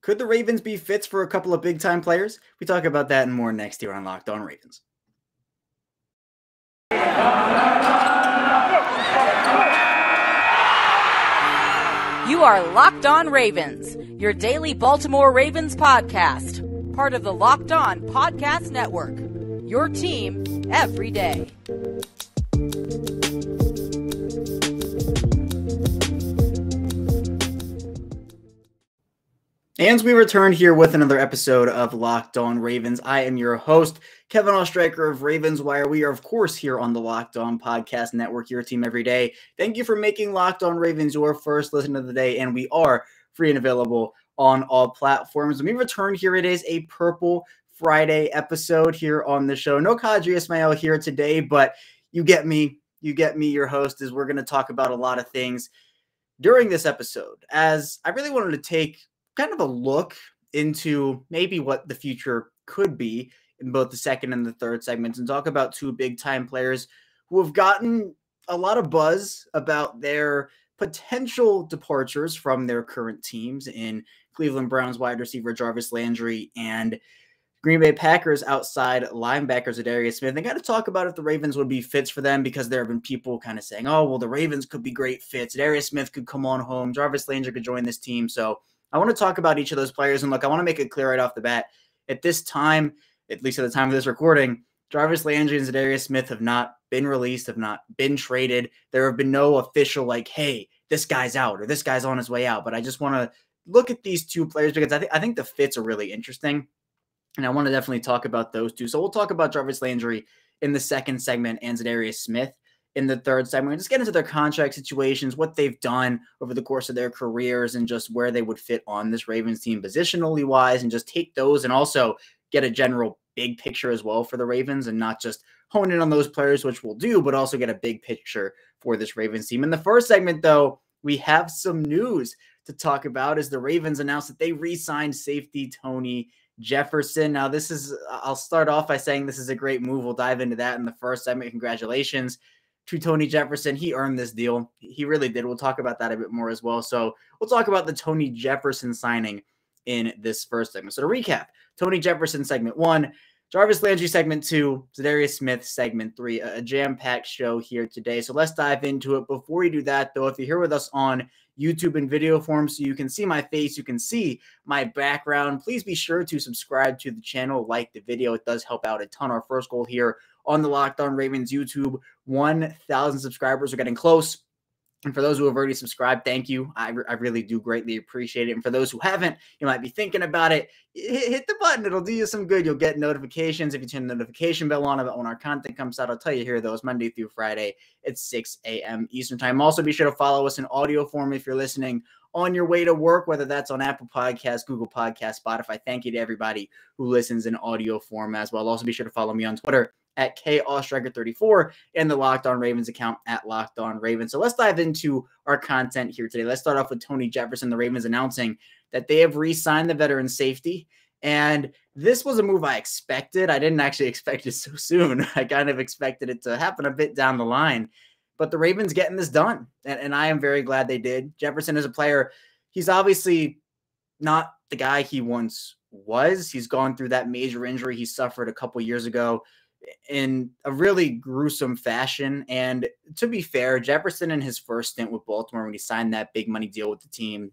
Could the Ravens be fits for a couple of big-time players? We talk about that and more next year on Locked On Ravens. You are Locked On Ravens, your daily Baltimore Ravens podcast. Part of the Locked On Podcast Network, your team every day. And we return here with another episode of Locked On Ravens. I am your host, Kevin Oestreicher of Ravens Wire. We are, of course, here on the Locked On Podcast Network, your team every day. Thank you for making Locked On Ravens your first listen of the day, and we are free and available on all platforms. When we return here, it is a Purple Friday episode here on the show. No Qadry Ismail here today, but you get me. You get me, your host, as we're going to talk about a lot of things during this episode, as I really wanted to take kind of a look into maybe what the future could be in both the second and the third segments and talk about two big-time players who have gotten a lot of buzz about their potential departures from their current teams in Cleveland Browns wide receiver Jarvis Landry and Green Bay Packers outside linebacker Za'Darius Smith. They got to talk about if the Ravens would be fits for them, because there have been people kind of saying, oh, well, the Ravens could be great fits. Za'Darius Smith could come on home. Jarvis Landry could join this team. So I want to talk about each of those players. And look, I want to make it clear right off the bat. At this time, at least at the time of this recording, Jarvis Landry and Za'Darius Smith have not been released, have not been traded. There have been no official like, hey, this guy's out or this guy's on his way out. But I just want to look at these two players because I think the fits are really interesting. And I want to definitely talk about those two. So we'll talk about Jarvis Landry in the second segment and Za'Darius Smith in the third segment. We'll just get into their contract situations, what they've done over the course of their careers, and just where they would fit on this Ravens team positionally wise, and just take those and also get a general big picture as well for the Ravens, and not just hone in on those players, which we'll do, but also get a big picture for this Ravens team. In the first segment, though, we have some news to talk about as the Ravens announced that they re-signed safety Tony Jefferson. Now, I'll start off by saying this is a great move. We'll dive into that in the first segment. Congratulations to Tony Jefferson. He earned this deal. He really did. We'll talk about that a bit more as well. So we'll talk about the Tony Jefferson signing in this first segment. So to recap, Tony Jefferson segment 1, Jarvis Landry segment 2, Za'Darius Smith segment 3, a jam-packed show here today. So let's dive into it. Before we do that, though, if you're here with us on YouTube in video form so you can see my face, you can see my background, please be sure to subscribe to the channel, like the video. It does help out a ton. Our first goal here on the Locked On Ravens YouTube, 1,000 subscribers. We're getting close. And for those who have already subscribed, thank you. I really do greatly appreciate it. And for those who haven't, you might be thinking about it, hit the button. It'll do you some good. You'll get notifications. If you turn the notification bell on about when our content comes out, I'll tell you here, those Monday through Friday at 6 a.m. Eastern time. Also, be sure to follow us in audio form if you're listening on your way to work, whether that's on Apple Podcasts, Google Podcasts, Spotify. Thank you to everybody who listens in audio form as well. Also, be sure to follow me on Twitter at KOstriker34 and the Locked On Ravens account at Locked On Ravens. So let's dive into our content here today. Let's start off with Tony Jefferson, the Ravens announcing that they have re-signed the veteran safety. And this was a move I expected. I didn't actually expect it so soon. I kind of expected it to happen a bit down the line. But the Ravens getting this done. And I am very glad they did. Jefferson is a player. He's obviously not the guy he once was. He's gone through that major injury he suffered a couple years ago in a really gruesome fashion. And to be fair, Jefferson in his first stint with Baltimore, when he signed that big money deal with the team,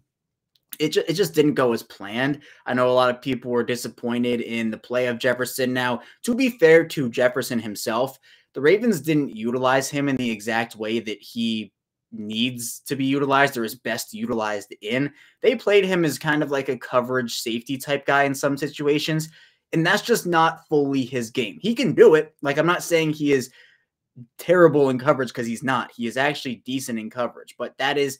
it just didn't go as planned. I know a lot of people were disappointed in the play of Jefferson. Now, to be fair to Jefferson himself, the Ravens didn't utilize him in the exact way that he needs to be utilized or is best utilized in. They played him as kind of like a coverage safety type guy in some situations. And that's just not fully his game. He can do it. Like, I'm not saying he is terrible in coverage, because he's not. He is actually decent in coverage. But that is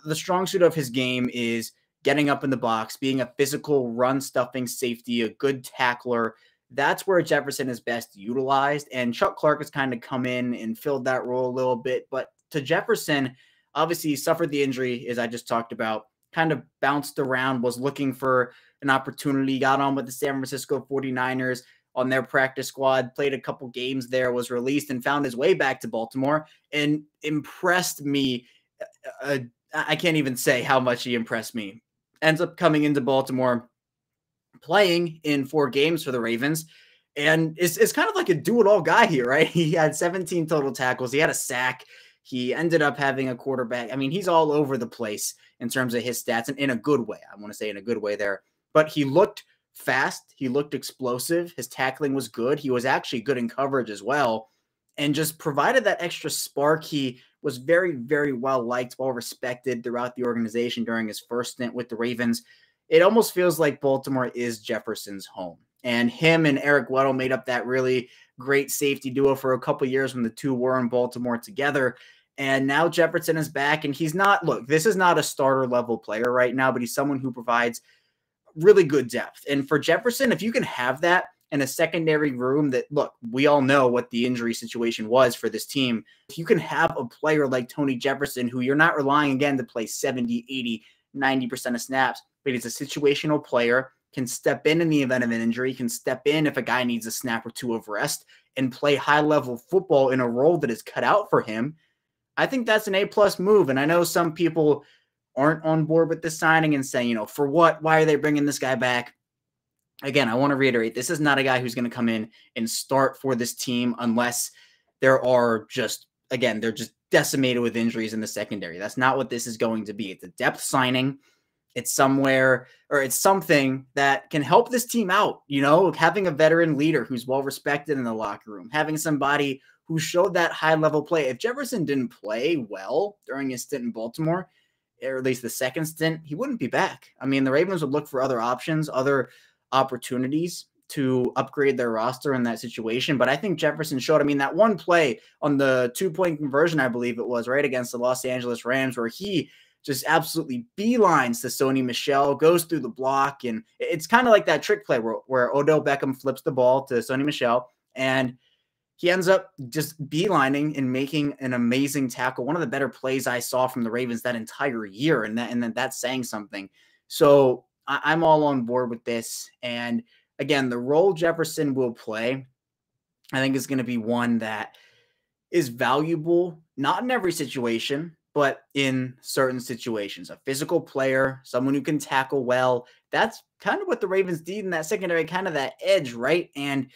the strong suit of his game, is getting up in the box, being a physical run-stuffing safety, a good tackler. That's where Jefferson is best utilized. And Chuck Clark has kind of come in and filled that role a little bit. But to Jefferson, obviously he suffered the injury, as I just talked about, kind of bounced around, was looking for an opportunity, got on with the San Francisco 49ers on their practice squad, played a couple games there, was released, and found his way back to Baltimore and impressed me. I can't even say how much he impressed me. ends up coming into Baltimore, playing in 4 games for the Ravens, and is kind of like a do-it-all guy here, right? He had 17 total tackles. He had a sack. He ended up having a quarterback. I mean, he's all over the place in terms of his stats, and in a good way. I want to say in a good way there. But he looked fast. He looked explosive. His tackling was good. He was actually good in coverage as well, and just provided that extra spark. He was very, very well liked, well respected throughout the organization during his first stint with the Ravens. It almost feels like Baltimore is Jefferson's home. And him and Eric Weddle made up that really great safety duo for a couple years when the two were in Baltimore together. And now Jefferson is back, and he's not, look, this is not a starter level player right now, but he's someone who provides really good depth. And for Jefferson, if you can have that in a secondary room that, look, we all know what the injury situation was for this team. If you can have a player like Tony Jefferson, who you're not relying again to play 70, 80, 90% of snaps, but he's a situational player, can step in the event of an injury, can step in if a guy needs a snap or two of rest, and play high-level football in a role that is cut out for him. I think that's an A-plus move, and I know some people aren't on board with this signing and saying, for what? Why are they bringing this guy back? Again, I want to reiterate, this is not a guy who's going to come in and start for this team unless there are just, again, they're just decimated with injuries in the secondary. That's not what this is going to be. It's a depth signing. It's somewhere, or it's something that can help this team out, having a veteran leader who's well-respected in the locker room, having somebody who showed that high-level play. If Jefferson didn't play well during his stint in Baltimore, or at least the second stint, he wouldn't be back. I mean, the Ravens would look for other options, other opportunities to upgrade their roster in that situation. But I think Jefferson showed, that one play on the 2-point conversion, I believe it was, right, against the Los Angeles Rams, where he just absolutely beelines to Sony Michel, goes through the block, and it's kind of like that trick play where Odell Beckham flips the ball to Sony Michel, and he ends up just beelining and making an amazing tackle. One of the better plays I saw from the Ravens that entire year, and that's saying something. So I'm all on board with this. And again, the role Jefferson will play, I think, is going to be one that is valuable, not in every situation, but in certain situations. A physical player, someone who can tackle well. That's kind of what the Ravens need in that secondary, kind of that edge, right? And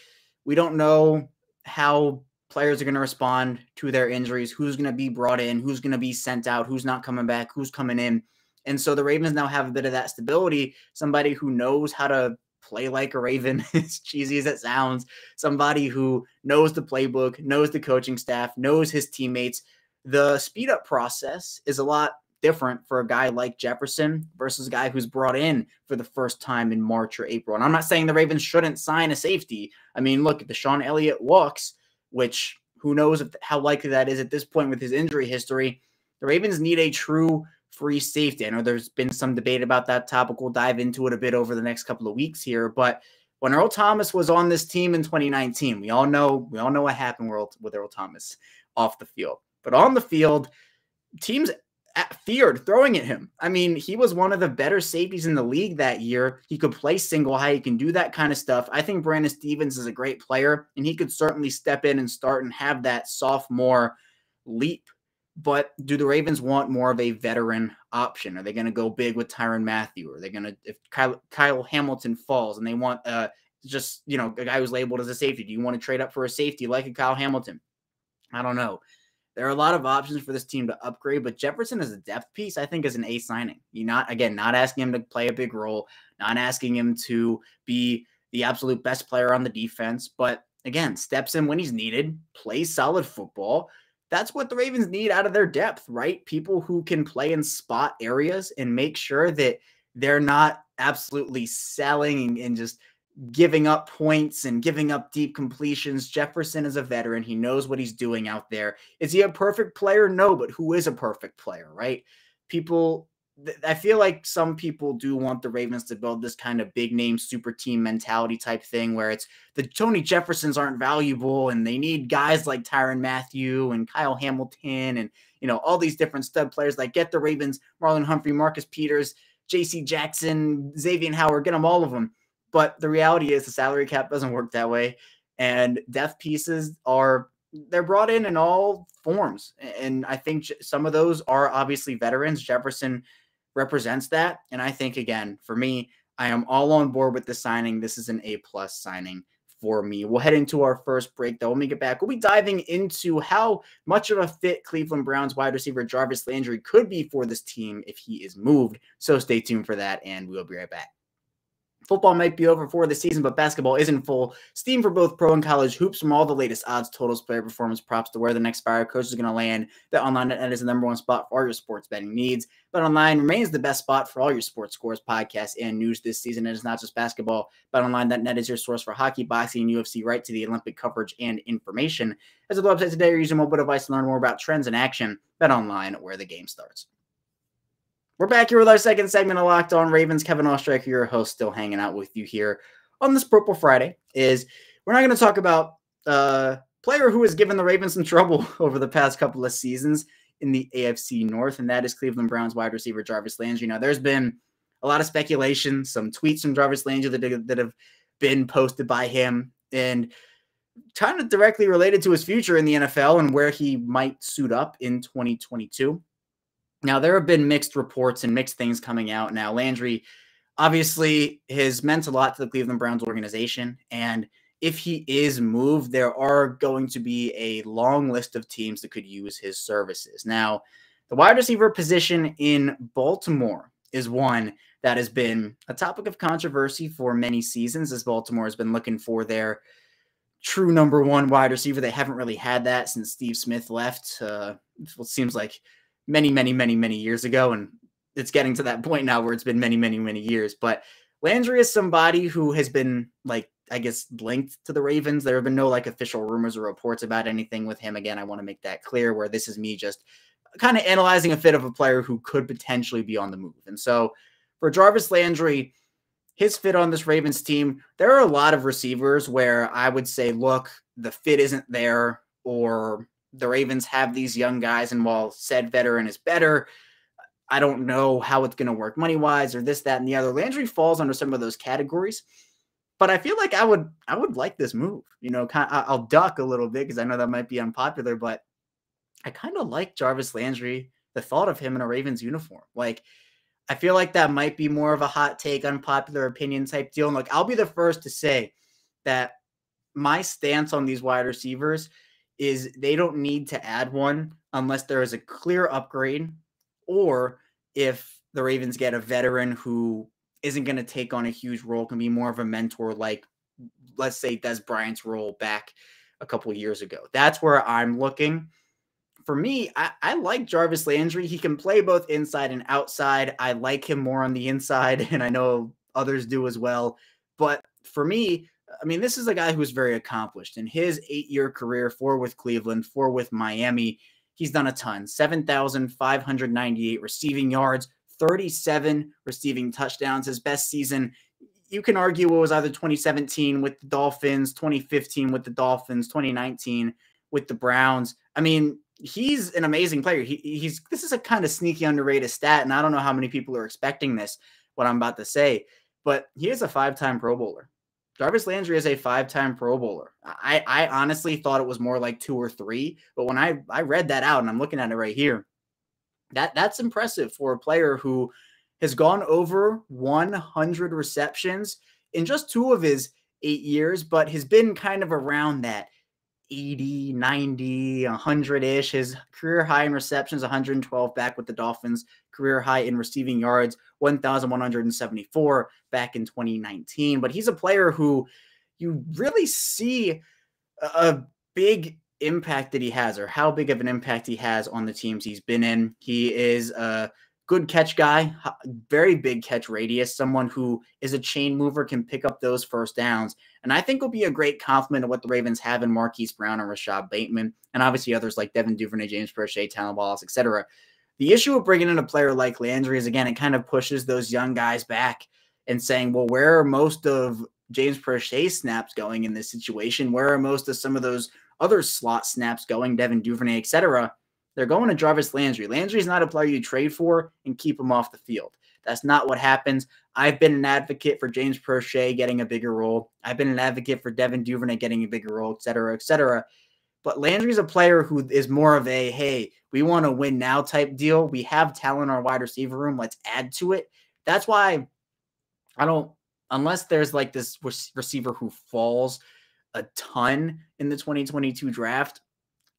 we don't know how players are going to respond to their injuries, who's going to be brought in, who's going to be sent out, who's not coming back, who's coming in. And so the Ravens now have a bit of that stability, somebody who knows how to play like a Raven, as cheesy as it sounds, somebody who knows the playbook, knows the coaching staff, knows his teammates. The speed up process is a lot different for a guy like Jefferson versus a guy who's brought in for the first time in March or April. And I'm not saying the Ravens shouldn't sign a safety. Look at the Sean Elliott walks, which who knows how likely that is at this point with his injury history. The Ravens need a true free safety. I know there's been some debate about that topic. We'll dive into it a bit over the next couple of weeks here. But when Earl Thomas was on this team in 2019, we all know what happened with Earl Thomas off the field. But on the field, teams feared throwing at him. He was one of the better safeties in the league that year. He could play single high. He can do that kind of stuff. I think Brandon Stevens is a great player, and he could certainly step in and start and have that sophomore leap. But do the Ravens want more of a veteran option? Are they going to go big with Tyrann Mathieu? Are they going to, if Kyle Hamilton falls and they want a guy who's labeled as a safety, do you want to trade up for a safety like a Kyle Hamilton? I don't know. There are a lot of options for this team to upgrade, but Jefferson as a depth piece, I think, is an A signing. You're not asking him to play a big role, not asking him to be the absolute best player on the defense, but again, steps in when he's needed, plays solid football. That's what the Ravens need out of their depth, right? People who can play in spot areas and make sure that they're not absolutely selling and just giving up points and giving up deep completions. Jefferson is a veteran. He knows what he's doing out there. Is he a perfect player? No, but who is a perfect player, right? I feel like some people do want the Ravens to build this kind of big name super team mentality type thing where it's the Tony Jeffersons aren't valuable and they need guys like Tyrann Mathieu and Kyle Hamilton and, all these different stud players like get the Ravens, Marlon Humphrey, Marcus Peters, J.C. Jackson, Xavier Howard, get them, all of them. But the reality is the salary cap doesn't work that way. And depth pieces they're brought in all forms. And I think some of those are obviously veterans. Jefferson represents that. And I think, again, for me, I am all on board with the signing. This is an A-plus signing for me. We'll head into our first break, though. When we get back, we'll be diving into how much of a fit Cleveland Browns wide receiver Jarvis Landry could be for this team if he is moved. So stay tuned for that, and we'll be right back. Football might be over for the season, but basketball is in full steam for both pro and college hoops. From all the latest odds, totals, player performance props to where the next fire coach is going to land, BetOnline.net is the number one spot for all your sports betting needs. BetOnline remains the best spot for all your sports scores, podcasts, and news this season. It is not just basketball. BetOnline.net is your source for hockey, boxing, and UFC, right to the Olympic coverage and information. As a website today, or use your mobile device to learn more about trends and action. BetOnline, where the game starts. We're back here with our second segment of Locked On Ravens. Kevin Oestreicher, your host, still hanging out with you here on this Purple Friday. We're not going to talk about a player who has given the Ravens some trouble over the past couple of seasons in the AFC North, and that is Cleveland Browns wide receiver Jarvis Landry. Now, there's been a lot of speculation, some tweets from Jarvis Landry that have been posted by him, and kind of directly related to his future in the NFL and where he might suit up in 2022. Now, there have been mixed reports and mixed things coming out. Now, Landry obviously has meant a lot to the Cleveland Browns organization. And if he is moved, there are going to be a long list of teams that could use his services. Now, the wide receiver position in Baltimore is one that has been a topic of controversy for many seasons, as Baltimore has been looking for their true number one wide receiver. They haven't really had that since Steve Smith left. It seems like many years ago, and it's getting to that point now where it's been many years. But Landry is somebody who has been, linked to the Ravens. There have been no official rumors or reports about anything with him. Again, I want to make that clear, where this is me just kind of analyzing a fit of a player who could potentially be on the move. And so for Jarvis Landry, his fit on this Ravens team, there are a lot of receivers where I would say, look, the fit isn't there, or the Ravens have these young guys, and while said veteran is better, I don't know how it's going to work money-wise or this, that, and the other. Landry falls under some of those categories, but I feel like I would like this move. I'll duck a little bit because I know that might be unpopular, but I kind of like Jarvis Landry, the thought of him in a Ravens uniform. I feel like that might be more of a hot take, unpopular opinion type deal. And I'll be the first to say that my stance on these wide receivers is they don't need to add one unless there is a clear upgrade, or if the Ravens get a veteran who isn't going to take on a huge role, can be more of a mentor, like, let's say, Des Bryant's role back a couple of years ago. That's where I'm looking. For me, I like Jarvis Landry. He can play both inside and outside. I like him more on the inside, and I know others do as well. But for me, this is a guy who's very accomplished. In his 8-year career, 4 with Cleveland, 4 with Miami, he's done a ton. 7,598 receiving yards, 37 receiving touchdowns. His best season, you can argue, it was either 2017 with the Dolphins, 2015 with the Dolphins, 2019 with the Browns. He's an amazing player. This is a kind of sneaky underrated stat, and I don't know how many people are expecting this, what I'm about to say, but he is a 5-time Pro Bowler. Jarvis Landry is a 5-time Pro Bowler. I honestly thought it was more like 2 or 3, but when I read that out, and I'm looking at it right here, that's impressive for a player who has gone over 100 receptions in just 2 of his 8 years, but has been kind of around that 80, 90, 100-ish. His career high in receptions, 112 back with the Dolphins. Career high in receiving yards, 1,174 back in 2019. But he's a player who you really see a big impact that he has, or how big of an impact he has on the teams he's been in. He is a good catch guy, very big catch radius, someone who is a chain mover, can pick up those first downs. And I think will be a great compliment of what the Ravens have in Marquise Brown and Rashad Bateman, and obviously others like Devin Duvernay, James Prochet, Talon Wallace, etc. The issue of bringing in a player like Landry is, again, it kind of pushes those young guys back and saying, well, where are most of James Prochet's snaps going in this situation? Where are most of some of those other slot snaps going, Devin Duvernay, etc.? They're going to Jarvis Landry. Landry's not a player you trade for and keep him off the field. That's not what happens. I've been an advocate for James Prochet getting a bigger role. I've been an advocate for Devin Duvernay getting a bigger role, et cetera, et cetera. But Landry's a player who is more of a, hey, we want to win now type deal. We have talent in our wide receiver room. Let's add to it. That's why unless there's like this receiver who falls a ton in the 2022 draft,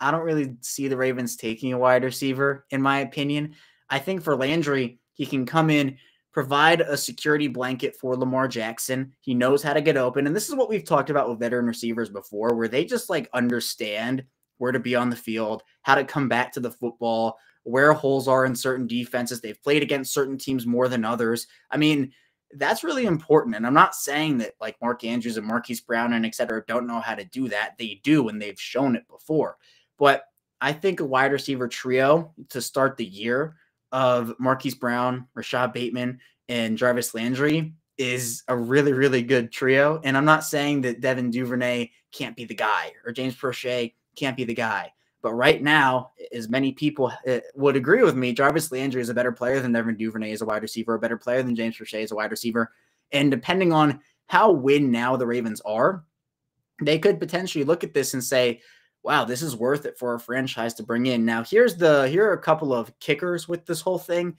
I don't really see the Ravens taking a wide receiver, in my opinion. I think for Landry, he can come in, provide a security blanket for Lamar Jackson. He knows how to get open. And this is what we've talked about with veteran receivers before, where they just like understand where to be on the field, how to come back to the football, where holes are in certain defenses. They've played against certain teams more than others. I mean, that's really important. And I'm not saying that like Mark Andrews and Marquise Brown and et cetera don't know how to do that. They do, and they've shown it before. But I think a wide receiver trio to start the year of Marquise Brown, Rashad Bateman, and Jarvis Landry is a really, really good trio. And I'm not saying that Devin Duvernay can't be the guy or James Prochet can't be the guy. But right now, as many people would agree with me, Jarvis Landry is a better player than Devin Duvernay as a wide receiver, a better player than James Prochet as a wide receiver. And depending on how win now the Ravens are, they could potentially look at this and say, wow, this is worth it for a franchise to bring in. Now, here are a couple of kickers with this whole thing.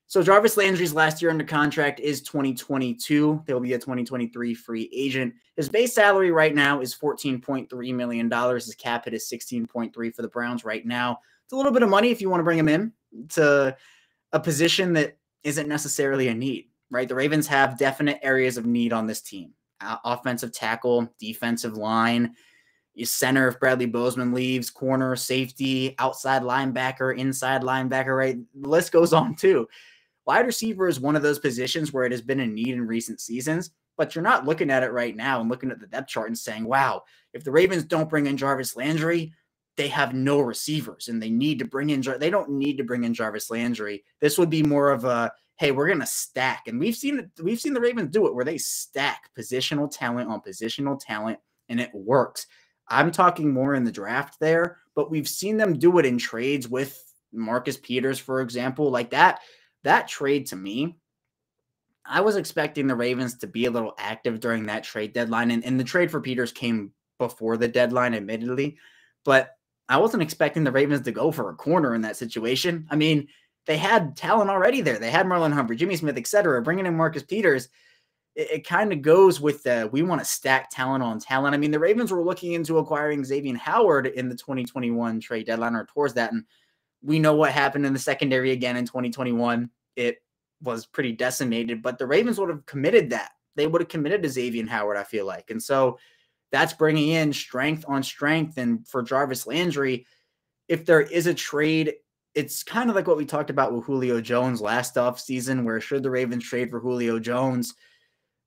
So Jarvis Landry's last year under contract is 2022. He'll be a 2023 free agent. His base salary right now is $14.3 million. His cap hit is 16.3 for the Browns right now. It's a little bit of money if you want to bring him in to a position that isn't necessarily a need, right? The Ravens have definite areas of need on this team. Offensive tackle, defensive line, center if Bradley Bozeman leaves, corner, safety, outside linebacker, inside linebacker, right? The list goes on too. Wide receiver is one of those positions where it has been a need in recent seasons, but you're not looking at it right now and looking at the depth chart and saying, wow, if the Ravens don't bring in Jarvis Landry, they have no receivers and they need to bring in, they don't need to bring in Jarvis Landry. This would be more of a, hey, we're going to stack. And we've seen the Ravens do it where they stack positional talent on positional talent and it works. I'm talking more in the draft there, but we've seen them do it in trades with Marcus Peters, for example, like that trade to me. I was expecting the Ravens to be a little active during that trade deadline. And the trade for Peters came before the deadline, admittedly, but I wasn't expecting the Ravens to go for a corner in that situation. I mean, they had talent already there. They had Marlon Humphrey, Jimmy Smith, etc. Bringing in Marcus Peters, it kind of goes with we want to stack talent on talent. I mean, the Ravens were looking into acquiring Xavier Howard in the 2021 trade deadline or towards that. And we know what happened in the secondary again in 2021. It was pretty decimated, but the Ravens would have committed that. They would have committed to Xavier Howard, I feel like. And so that's bringing in strength on strength. And for Jarvis Landry, if there is a trade, it's kind of like what we talked about with Julio Jones last offseason, where should the Ravens trade for Julio Jones,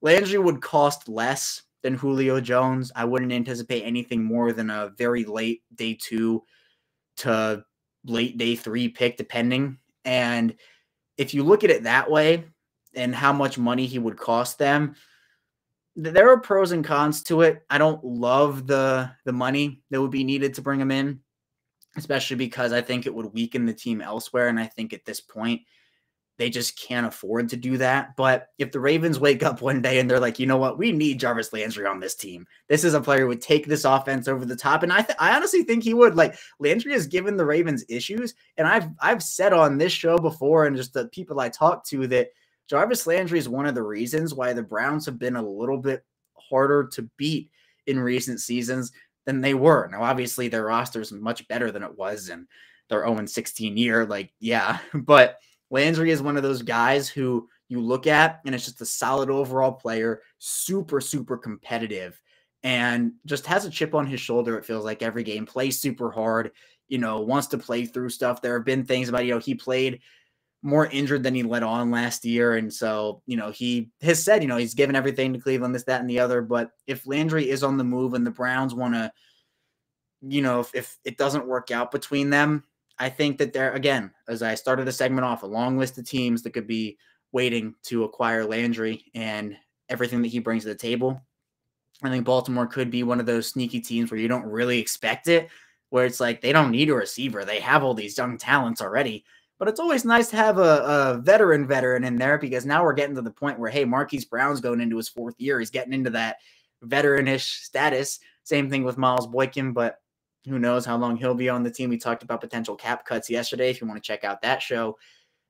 Landry would cost less than Julio Jones. I wouldn't anticipate anything more than a very late day 2 to late day 3 pick, depending. And if you look at it that way and how much money he would cost them, there are pros and cons to it. I don't love the money that would be needed to bring him in, especially because I think it would weaken the team elsewhere. And I think at this point, they just can't afford to do that. But if the Ravens wake up one day and they're like, you know what, we need Jarvis Landry on this team. This is a player who would take this offense over the top. And I honestly think he would. Like, Landry has given the Ravens issues. And I've said on this show before and just the people I talked to that Jarvis Landry is one of the reasons why the Browns have been a little bit harder to beat in recent seasons than they were. Now, obviously, their roster is much better than it was in their 0-16 year. Like, yeah, but Landry is one of those guys who you look at and it's just a solid overall player, super, super competitive, and just has a chip on his shoulder. It feels like every game, plays super hard, wants to play through stuff. There have been things about, he played more injured than he let on last year. And so, he has said, he's given everything to Cleveland, this, that, and the other. But if Landry is on the move and the Browns want to, if it doesn't work out between them, I think that there, again, as I started the segment off, a long list of teams that could be waiting to acquire Landry and everything that he brings to the table. I think Baltimore could be one of those sneaky teams where you don't really expect it, where it's like they don't need a receiver. They have all these young talents already. But it's always nice to have a veteran in there, because now we're getting to the point where, hey, Marquise Brown's going into his 4th year. He's getting into that veteranish status. Same thing with Miles Boykin, but Who knows how long he'll be on the team. We talked about potential cap cuts yesterday if you want to check out that show.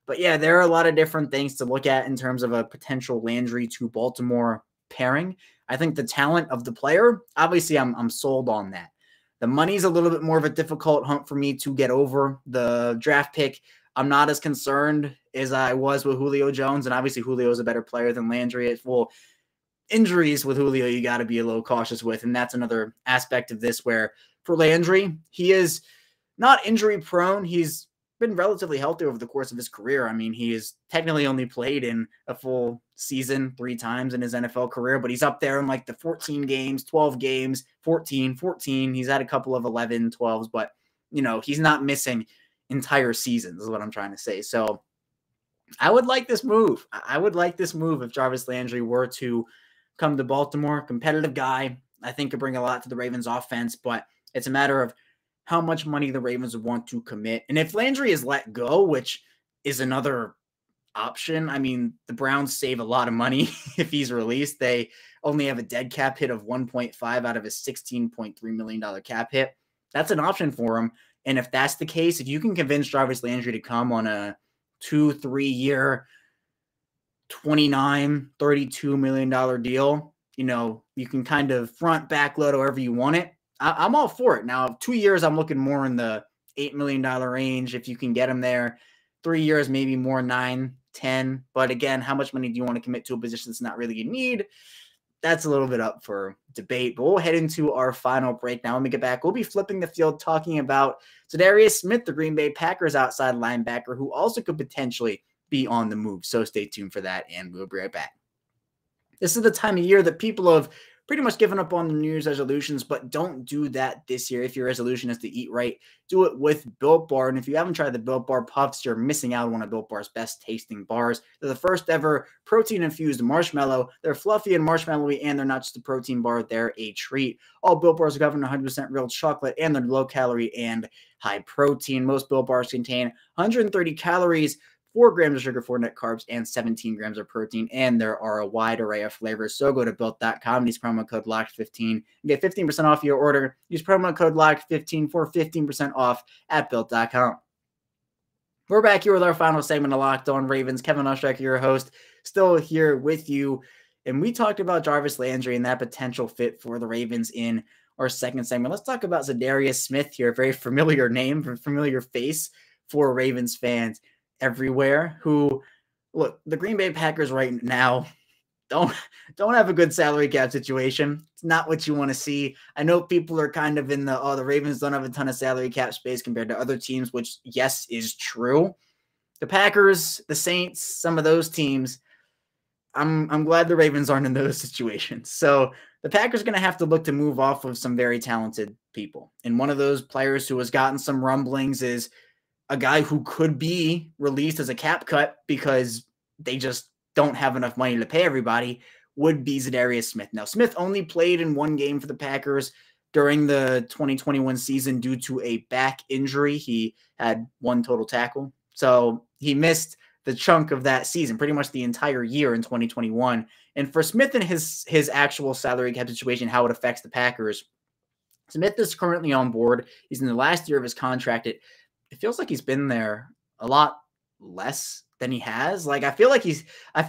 But yeah, there are a lot of different things to look at in terms of a potential Landry to Baltimore pairing. I think the talent of the player, obviously I'm sold on that. The money's a little bit more of a difficult hump for me to get over. The draft pick, I'm not as concerned as I was with Julio Jones, and obviously Julio is a better player than Landry. Well, injuries with Julio, you got to be a little cautious with, and that's another aspect of this where for Landry, he is not injury prone. He's been relatively healthy over the course of his career. I mean, he has technically only played in a full season 3 times in his NFL career, but he's up there in like the 14 games, 12 games, 14. He's had a couple of 11, 12s, but, he's not missing entire seasons is what I'm trying to say. So I would like this move. I would like this move if Jarvis Landry were to come to Baltimore. Competitive guy. I think could bring a lot to the Ravens offense, but it's a matter of how much money the Ravens would want to commit. And if Landry is let go, which is another option, I mean, the Browns save a lot of money if he's released. They only have a dead cap hit of 1.5 out of a $16.3 million cap hit. That's an option for him. And if that's the case, if you can convince Jarvis Landry to come on a 2-3 year, $29, $32 million deal, you can kind of front, back load however you want it. I'm all for it. Now, 2 years, I'm looking more in the $8 million range if you can get him there. 3 years, maybe more 9, 10. But again, how much money do you want to commit to a position that's not really a need? That's a little bit up for debate. But we'll head into our final break now. When we get back, we'll be flipping the field talking about Za'Darius Smith, the Green Bay Packers outside linebacker, who also could potentially be on the move. So stay tuned for that, and we'll be right back. This is the time of year that people have pretty much given up on the New Year's resolutions, but don't do that this year. If your resolution is to eat right, do it with Built Bar. And if you haven't tried the Built Bar Puffs, you're missing out on one of Built Bar's best tasting bars. They're the first ever protein-infused marshmallow. They're fluffy and marshmallowy, and they're not just a protein bar. They're a treat. All Built Bars are covered in 100% real chocolate, and they're low calorie and high protein. Most Built Bars contain 130 calories, 4 grams of sugar, 4 net carbs, and 17 grams of protein. And there are a wide array of flavors. So go to Built.com, use promo code LOCKED15, and get 15% off your order. Use promo code LOCKED15 for 15% off at Built.com. We're back here with our final segment of Locked On Ravens. Kevin Ostreicher, your host, still here with you. And we talked about Jarvis Landry and that potential fit for the Ravens in our second segment. Let's talk about Za'Darius Smith here. A very familiar name, familiar face for Ravens fans everywhere, who, look, the Green Bay Packers right now don't have a good salary cap situation. It's not what you want to see. I know people are kind of in the Ravens don't have a ton of salary cap space compared to other teams, which, yes, is true. The Packers, the Saints, some of those teams, I'm glad the Ravens aren't in those situations. So the Packers are going to have to look to move off of some very talented people. And one of those players who has gotten some rumblings is a guy who could be released as a cap cut because they just don't have enough money to pay everybody, would be Za'Darius Smith. Now, Smith only played in 1 game for the Packers during the 2021 season due to a back injury. He had 1 total tackle. So he missed the chunk of that season, pretty much the entire year in 2021. And for Smith and his actual salary cap situation, how it affects the Packers, Smith is currently on board. He's in the last year of his contract. It feels like he's been there a lot less than he has. Like, I feel like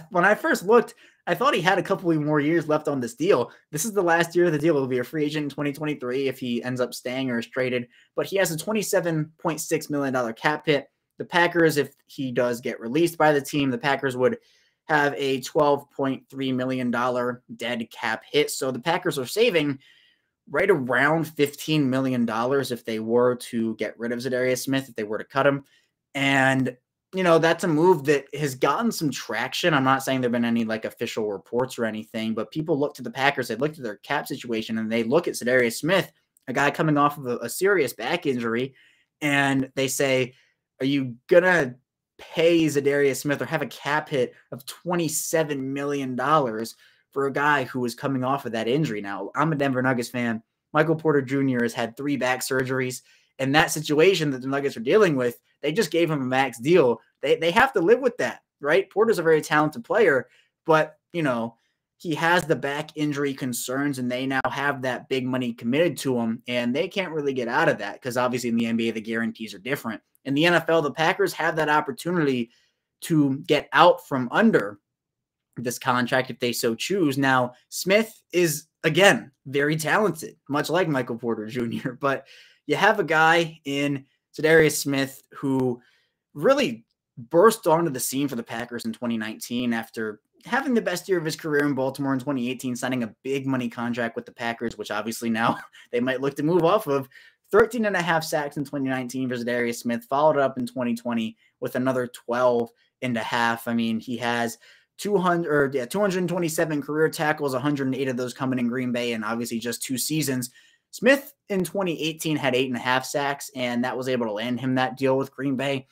when I first looked, I thought he had a couple of more years left on this deal. This is the last year of the deal. He'll be a free agent in 2023 if he ends up staying or is traded. But he has a $27.6 million cap hit. The Packers, if he does get released by the team, the Packers would have a $12.3 million dead cap hit. So the Packers are saving right around $15 million if they were to get rid of Za'Darius Smith, if they were to cut him. And, that's a move that has gotten some traction. I'm not saying there have been any official reports or anything, but people look to the Packers, they look at their cap situation, and they look at Za'Darius Smith, a guy coming off of a serious back injury, and they say, are you going to pay Za'Darius Smith or have a cap hit of $27 million for a guy who is coming off of that injury? Now, I'm a Denver Nuggets fan. Michael Porter Jr. has had 3 back surgeries, and that situation that the Nuggets are dealing with, they just gave him a max deal. They have to live with that, right? Porter's a very talented player, but, he has the back injury concerns, and they now have that big money committed to him, and they can't really get out of that because obviously in the NBA, the guarantees are different. In the NFL, the Packers have that opportunity to get out from under this contract if they so choose. Now, Smith is, again, very talented, much like Michael Porter Jr., but you have a guy in ZaDarius Smith who really burst onto the scene for the Packers in 2019 after having the best year of his career in Baltimore in 2018, signing a big money contract with the Packers, which obviously now they might look to move off of. 13.5 sacks in 2019 for ZaDarius Smith, followed up in 2020 with another 12.5. I mean, he has 227 career tackles, 108 of those coming in Green Bay, and obviously just 2 seasons. Smith in 2018 had 8.5 sacks, and that was able to land him that deal with Green Bay.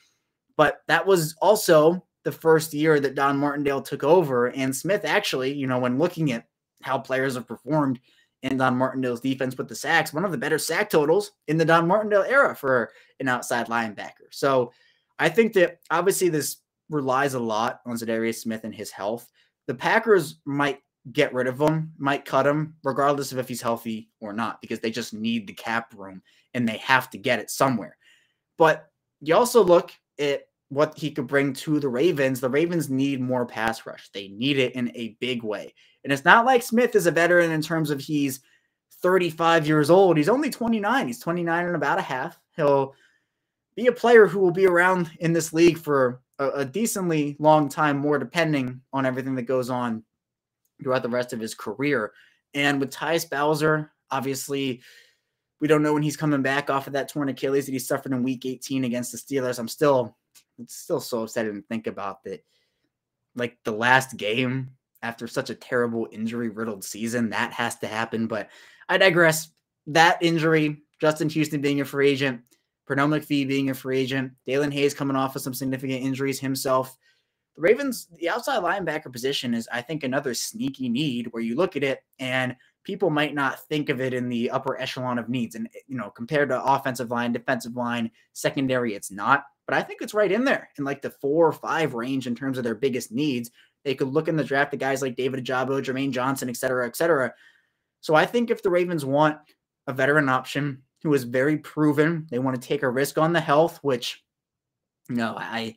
But that was also the first year that Don Martindale took over, and Smith actually, when looking at how players have performed in Don Martindale's defense with the sacks, one of the better sack totals in the Don Martindale era for an outside linebacker. So I think that obviously this relies a lot on ZaDarius Smith and his health. The Packers might get rid of him, might cut him, regardless of if he's healthy or not, because they just need the cap room and they have to get it somewhere. But you also look at what he could bring to the Ravens. The Ravens need more pass rush. They need it in a big way. And it's not like Smith is a veteran in terms of he's 35 years old. He's only 29. He's 29 and about a half. He'll be a player who will be around in this league for a decently long time more, depending on everything that goes on throughout the rest of his career. And with Tyus Bowser, obviously, we don't know when he's coming back off of that torn Achilles that he suffered in Week 18 against the Steelers. It's still so upsetting to think about that. Like the last game after such a terrible injury-riddled season, that has to happen. But I digress. That injury, Justin Houston being a free agent, Pernell McPhee being a free agent, Dalen Hayes coming off of some significant injuries himself. The Ravens, the outside linebacker position is, I think, another sneaky need where you look at it and people might not think of it in the upper echelon of needs. And, compared to offensive line, defensive line, secondary, it's not. But I think it's right in there in like the 4 or 5 range in terms of their biggest needs. They could look in the draft at guys like David Ajabo, Jermaine Johnson, et cetera, et cetera. So I think if the Ravens want a veteran option who is very proven, they want to take a risk on the health, which, I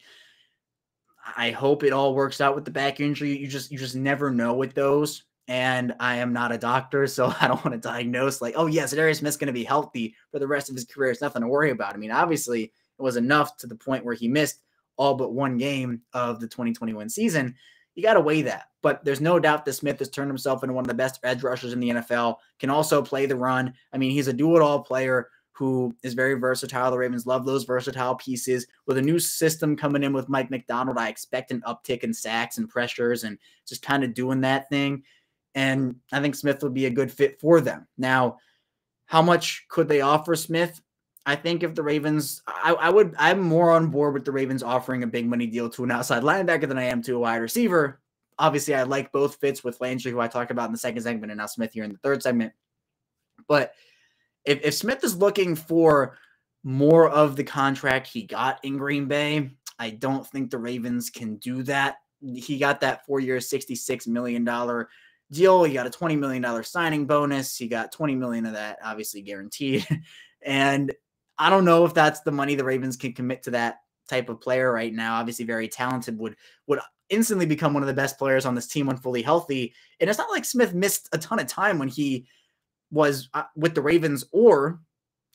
hope it all works out with the back injury. You just never know with those. And I am not a doctor, so I don't want to diagnose like, oh, yes, ZaDarius Smith's going to be healthy for the rest of his career. It's nothing to worry about. I mean, obviously, it was enough to the point where he missed all but 1 game of the 2021 season. You got to weigh that. But there's no doubt that Smith has turned himself into one of the best edge rushers in the NFL, can also play the run. I mean, he's a do-it-all player who is very versatile. The Ravens love those versatile pieces. With a new system coming in with Mike McDonald, I expect an uptick in sacks and pressures and just kind of doing that thing. And I think Smith would be a good fit for them. Now, how much could they offer Smith? I think if the Ravens, I'm more on board with the Ravens offering a big money deal to an outside linebacker than I am to a wide receiver. Obviously, I like both fits with Landry, who I talked about in the second segment, and now Smith here in the third segment. But if Smith is looking for more of the contract he got in Green Bay, I don't think the Ravens can do that. He got that 4-year, $66 million deal. He got a $20 million signing bonus. He got $20 million of that, obviously guaranteed. And I don't know if that's the money the Ravens can commit to that type of player right now. Obviously very talented, would instantly become one of the best players on this team when fully healthy. And it's not like Smith missed a ton of time when he was with the Ravens or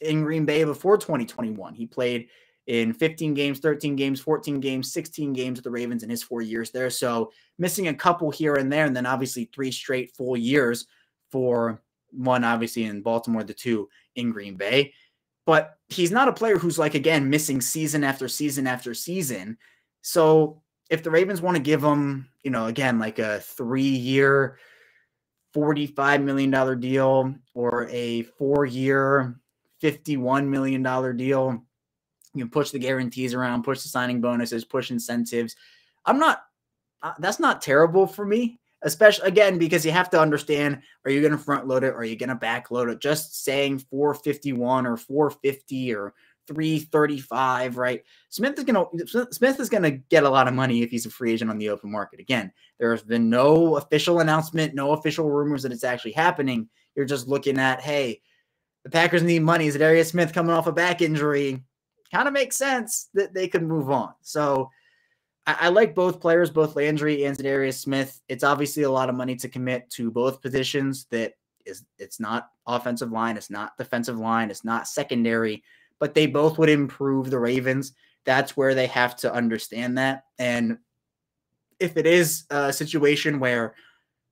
in Green Bay before 2021. He played in 15 games, 13 games, 14 games, 16 games with the Ravens in his 4 years there. So missing a couple here and there, and then obviously 3 straight full years for one, obviously in Baltimore, the 2 in Green Bay. But he's not a player who's like, again, missing season after season after season. So if the Ravens want to give him, again, like a 3-year, $45 million deal or a 4-year, $51 million deal, you can push the guarantees around, push the signing bonuses, push incentives. That's not terrible for me, especially, again, because you have to understand, are you going to front load it? Or are you going to back load it? Just saying 451 or 450 or 335, right? Smith is gonna get a lot of money if he's a free agent on the open market. Again, there's been no official announcement, no official rumors that it's actually happening. You're just looking at, hey, the Packers need money. ZaDarius Smith coming off a back injury. Kind of makes sense that they could move on. So I like both players, both Landry and Za'Darius Smith. It's obviously a lot of money to commit to both positions. It's not offensive line, it's not defensive line, it's not secondary, but they both would improve the Ravens. That's where they have to understand that. And if it is a situation where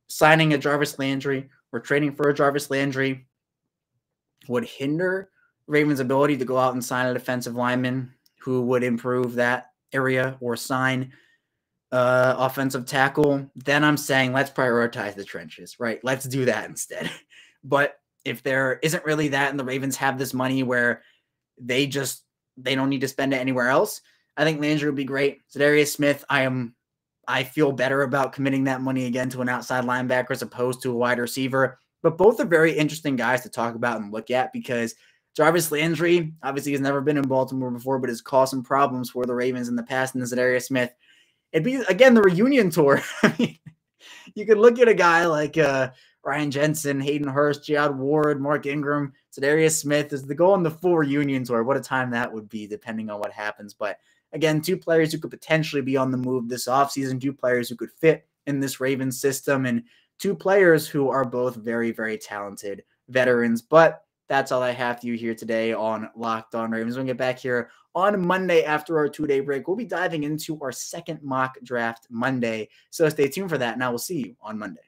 signing a Jarvis Landry or trading for a Jarvis Landry would hinder Ravens' ability to go out and sign a defensive lineman who would improve that area or sign offensive tackle, then I'm saying let's prioritize the trenches, right? Let's do that instead. But if there isn't really that and the Ravens have this money where they don't need to spend it anywhere else, I think Landry would be great. ZaDarius Smith, I feel better about committing that money again to an outside linebacker as opposed to a wide receiver. But both are very interesting guys to talk about and look at because Jarvis Landry obviously has never been in Baltimore before, but has caused some problems for the Ravens in the past. And ZaDarius Smith, it'd be, again, the reunion tour. I mean, you could look at a guy like Ryan Jensen, Hayden Hurst, Jihad Ward, Mark Ingram, ZaDarius Smith is the go on the full reunion tour. What a time that would be, depending on what happens. But again, two players who could potentially be on the move this offseason, two players who could fit in this Ravens system, and two players who are both very, very talented veterans. But that's all I have for you here today on Locked On Ravens. We'll get back here on Monday after our 2-day break. We'll be diving into our second mock draft Monday. So stay tuned for that, and I will see you on Monday.